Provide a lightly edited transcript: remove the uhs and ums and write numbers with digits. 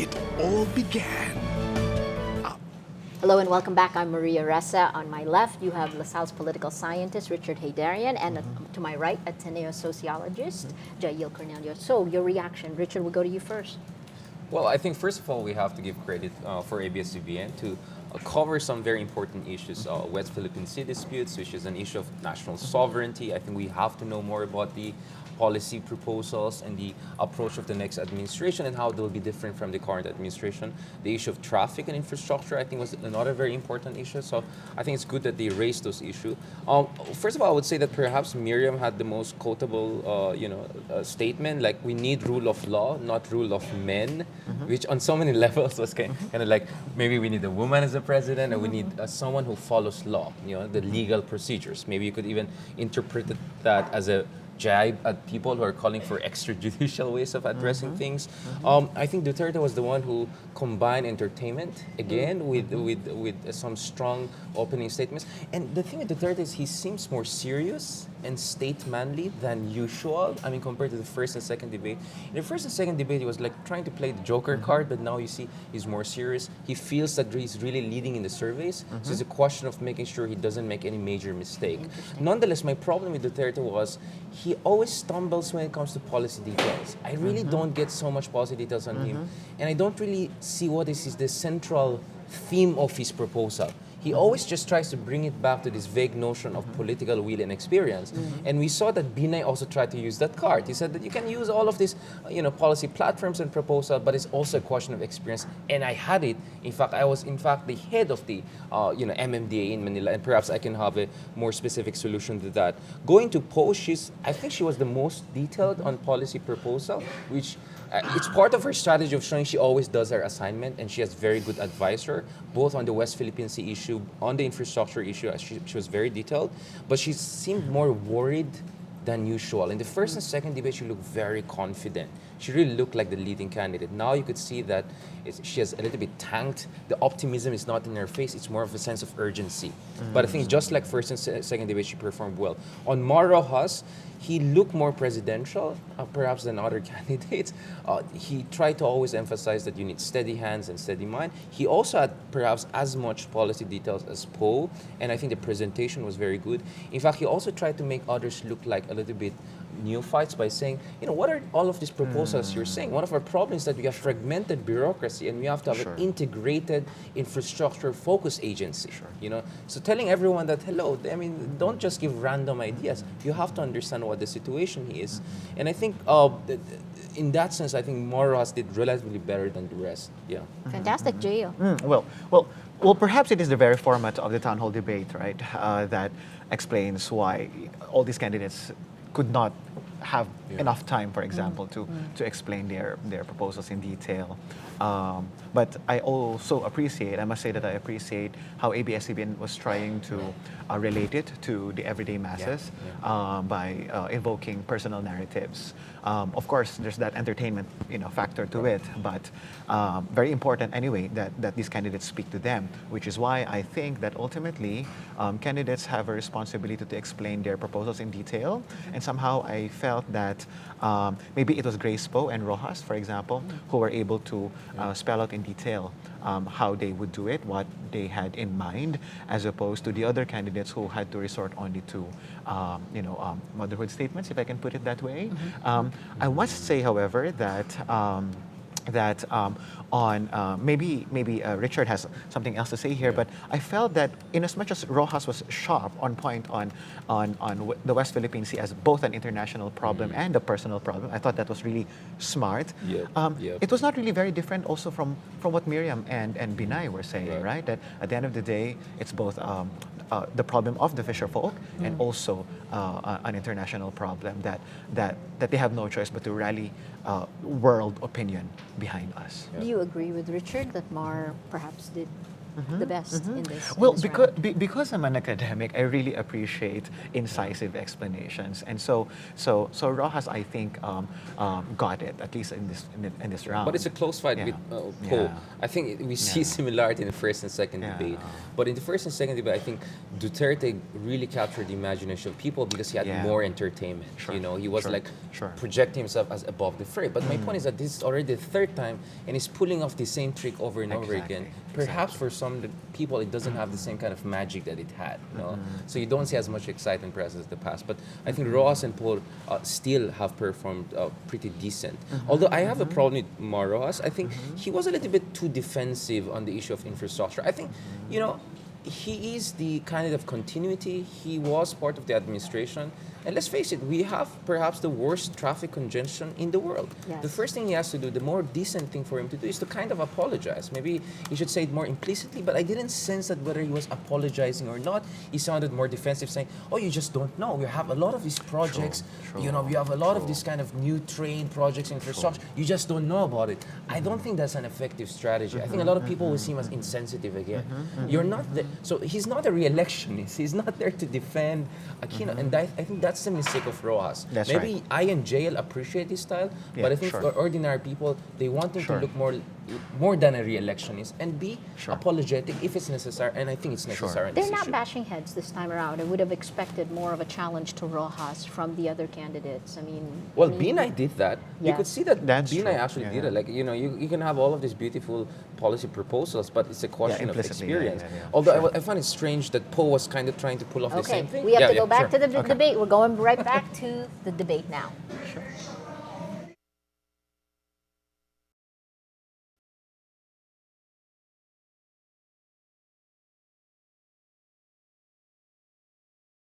it all began. Hello and welcome back. I'm Maria Ressa. On my left, you have LaSalle's political scientist, Richard Haydarian, and to my right, Ateneo sociologist, Jail Cornelio. So, your reaction. Richard, we'll go to you first. Well, I think first of all, we have to give credit for ABS-CBN to cover some very important issues. West Philippine Sea disputes, which is an issue of national sovereignty. I think we have to know more about the policy proposals and the approach of the next administration and how they'll be different from the current administration. The issue of traffic and infrastructure, I think, was another very important issue. So I think it's good that they raised those issues. First of all, I would say that perhaps Miriam had the most quotable, statement, like we need rule of law, not rule of men, which on so many levels was kind of like maybe we need a woman as a president, and we need someone who follows law, the legal procedures. Maybe you could even interpret that as a jibe at people who are calling for extrajudicial ways of addressing things. I think Duterte was the one who combined entertainment again with some strong opening statements. And the thing with Duterte is he seems more serious and statesmanly than usual. I mean, compared to the first and second debate. In the first and second debate, he was like trying to play the Joker card, but now you see he's more serious. He feels that he's really leading in the surveys. So it's a question of making sure he doesn't make any major mistake. Nonetheless, my problem with Duterte was he always stumbles when it comes to policy details. I really don't get so much policy details on him. And I don't really see what is the central theme of his proposal. He always just tries to bring it back to this vague notion of political will and experience. And we saw that Binay also tried to use that card. He said that you can use all of these, policy platforms and proposals, but it's also a question of experience. And I had it. In fact, I was the head of the, MMDA in Manila, and perhaps I can have a more specific solution to that. Going to Post, I think she was the most detailed on policy proposal, which it's part of her strategy of showing she always does her assignment, and she has very good advisor, both on the West Philippine Sea issue, on the infrastructure issue. She was very detailed, but she seemed more worried than usual. In the first and second debate, she looked very confident. She really looked like the leading candidate. Now you could see that she has a little bit tanked. The optimism is not in her face. It's more of a sense of urgency. But I think just like first and second debate, she performed well. On Mar Rojas, he looked more presidential, perhaps than other candidates. He tried to always emphasize that you need steady hands and steady mind. He also had perhaps as much policy details as Poe, and I think the presentation was very good. In fact, he also tried to make others look like a little bit neophytes by saying, what are all of these proposals you're saying? One of our problems is that we have fragmented bureaucracy and we have to have an integrated infrastructure-focused agency. So telling everyone that, hello, don't just give random ideas. You have to understand what the situation is. And I think in that sense, I think Moros did relatively better than the rest. Yeah. Fantastic, Jail. Well, perhaps it is the very format of the town hall debate, right, that explains why all these candidates could not have enough time, for example, to explain their proposals in detail. But I also appreciate, I must say that I appreciate how ABS-CBN was trying to relate it to the everyday masses by invoking personal narratives. Of course, there's that entertainment factor to it, but very important anyway that these candidates speak to them, which is why I think that ultimately candidates have a responsibility to explain their proposals in detail. And somehow I felt that maybe it was Grace Poe and Rojas, for example, who were able to spell out in detail how they would do it, what they had in mind, as opposed to the other candidates who had to resort only to, motherhood statements, if I can put it that way. I must say, however, that maybe Richard has something else to say here, but I felt that in as much as Rojas was sharp on point on the West Philippine Sea as both an international problem and a personal problem, I thought that was really smart. It was not really very different also from what Miriam and Binay were saying, right? That at the end of the day, it's both the problem of the fisher folk and also an international problem that they have no choice but to rally world opinion behind us. Do you agree with Richard that Mar perhaps did the best in this. Well, in this because round. because I'm an academic, I really appreciate incisive explanations, and so Rojas, I think, got it at least in this round. But it's a close fight Yeah. with Poe. Yeah. I think we see Yeah. similarity in the first and second Yeah. debate. But in the first and second debate, I think Duterte really captured the imagination of people because he had Yeah. more entertainment. Sure. You know, he was Sure. like Sure. projecting himself as above the fray. But my point is that this is already the third time, and he's pulling off the same trick over and over again. Exactly. Perhaps for some people, it doesn't have the same kind of magic that it had. You know? So you don't see as much excitement perhaps as the past. But I think Rojas and Paul still have performed pretty decent. Although I have a problem with Rojas. I think he was a little bit too defensive on the issue of infrastructure. I think, you know, he is the kind of continuity. He was part of the administration. And let's face it, we have perhaps the worst traffic congestion in the world. Yes. The first thing he has to do, the more decent thing for him to do, is to kind of apologize. Maybe he should say it more implicitly, but I didn't sense that whether he was apologizing or not. He sounded more defensive, saying, oh, you just don't know. We have a lot of these projects. True, You know, we have a lot of true. these kind of new train projects, infrastructure. You just don't know about it. I don't think that's an effective strategy. I think a lot of people will see him as insensitive again. You're not the, so he's not a re-electionist. He's not there to defend Aquino. And I think that's the mistake of Rojas. That's Maybe right. I and JL appreciate his style, Yeah, but I think sure. for ordinary people, they want him Sure. to look more than a re-electionist and be Sure. apologetic if it's necessary. And I think it's necessary on They're this not issue. bashing heads this time around. I would have expected more of a challenge to Rojas from the other candidates. I mean, Well, Binay did that. You could Yes. see that That's Binay true. actually Yeah, did yeah. it. Like, you know, you can have all of these beautiful policy proposals, but it's a question of implicitly, yeah, experience. yeah, yeah. Although Sure. I find it strange that Poe was kind of trying to pull off the Okay, same thing. we have Yeah, to yeah, go back sure. to the Okay. debate. We're going right back to the debate now. Sure.